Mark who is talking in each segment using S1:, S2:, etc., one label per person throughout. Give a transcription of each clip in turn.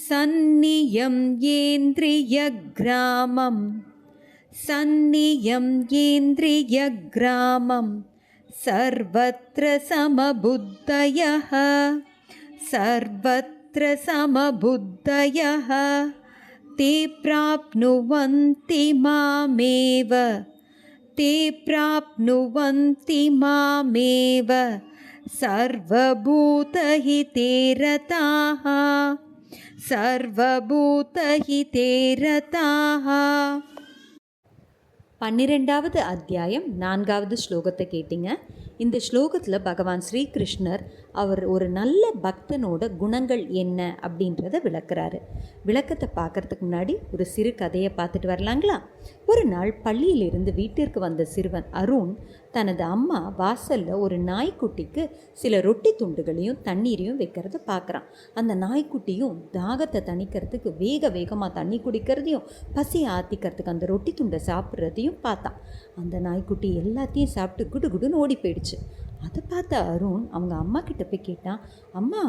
S1: சந்நியம் ஏந்திரியக்ராமம் சந்நியம் ஏந்திரியக்ராமம் சர்வத்ர சமபுத்தயः சர்வத்ர சமபுத்தயः தே ப்ராப்னுவந்தி மாமேவ தே ப்ராப்னுவந்தி மாமேவ சர்வபூதஹிதே ரதாः சர்வபூதஹிதே ரதாः. 12வது அத்தியாயம் 4வது ஸ்லோகத்தை கேட்டிங்க. இந்த ஸ்லோகத்தில் பகவான் ஸ்ரீகிருஷ்ணர் அவர் ஒரு நல்ல பக்தனோட குணங்கள் என்ன அப்படின்றத விளக்குறாரு. விளக்கத்தை பார்க்கறதுக்கு முன்னாடி ஒரு சிறு கதையை பார்த்துட்டு வரலாங்களா? ஒரு நாள் பள்ளியிலிருந்து வீட்டிற்கு வந்த சிறுவன் அருண் தனது அம்மா வாசலில் ஒரு நாய்க்குட்டிக்கு சில ரொட்டி துண்டுகளையும் தண்ணீரையும் வைக்கிறத பார்க்குறான். அந்த நாய்க்குட்டியும் தாகத்தை தணிக்கிறதுக்கு வேகமாக தண்ணி குடிக்கிறதையும் பசி ஆற்றிக்கிறதுக்கு அந்த ரொட்டி துண்டை சாப்பிட்றதையும் பார்த்தான். அந்த நாய்க்குட்டி எல்லாத்தையும் சாப்பிட்டு குடுகுடுன்னு ஓடி போயிடுச்சு. அதை பார்த்த அருண் அவங்க அம்மா கிட்ட போய் கேட்டான், அம்மா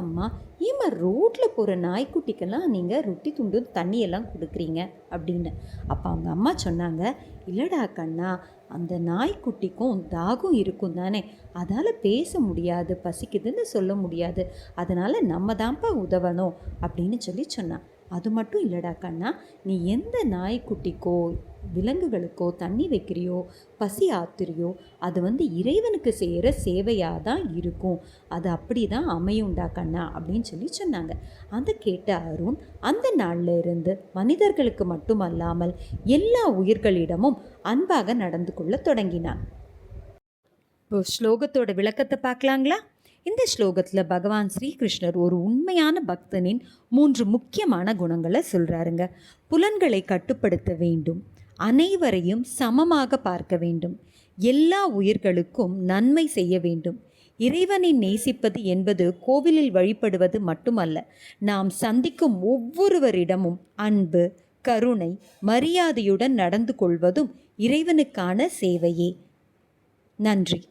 S1: ஏமா ரோட்டில் போகிற நாய்க்குட்டிக்கெல்லாம் நீங்கள் ரொட்டி துண்டு தண்ணியெல்லாம் கொடுக்குறீங்க அப்படின்னு. அப்போ அவங்க அம்மா சொன்னாங்க, இல்லடா கண்ணா, அந்த நாய்க்குட்டிக்கும் தாகம் இருக்கும் தானே, அதால் பேச முடியாது, பசிக்குதுன்னு சொல்ல முடியாது, அதனால் நம்ம தான்ப்பா உதவணும் அப்படின்னு சொன்னான். அது மட்டும் இல்லடா கண்ணா, நீ எந்த நாய்க்குட்டிக்கோ விலங்குகளுக்கோ தண்ணி வைக்கிறியோ பசி ஆத்துறியோ அது இறைவனுக்கு செய்கிற சேவையாக தான் இருக்கும், அது அப்படி தான் அமையும்டா கண்ணா அப்படின்னு சொன்னாங்க. அதை கேட்ட அருண் அந்த நாளில் இருந்து மனிதர்களுக்கு மட்டுமல்லாமல் எல்லா உயிர்களிடமும் அன்பாக நடந்து கொள்ள தொடங்கினான். இப்போ ஸ்லோகத்தோட விளக்கத்தை பார்க்கலாங்களா? இந்த ஸ்லோகத்தில் பகவான் ஸ்ரீகிருஷ்ணர் ஒரு உண்மையான பக்தனின் 3 முக்கியமான குணங்களை சொல்கிறாருங்க. புலன்களை கட்டுப்படுத்த வேண்டும், அனைவரையும் சமமாக பார்க்க வேண்டும், எல்லா உயிர்களுக்கும் நன்மை செய்ய வேண்டும். இறைவனை நேசிப்பது என்பது கோவிலில் வழிபடுவது மட்டுமல்ல, நாம் சந்திக்கும் ஒவ்வொருவரிடமும் அன்பு, கருணை, மரியாதையுடன் நடந்து கொள்வதும் இறைவனுக்கான சேவையே. நன்றி.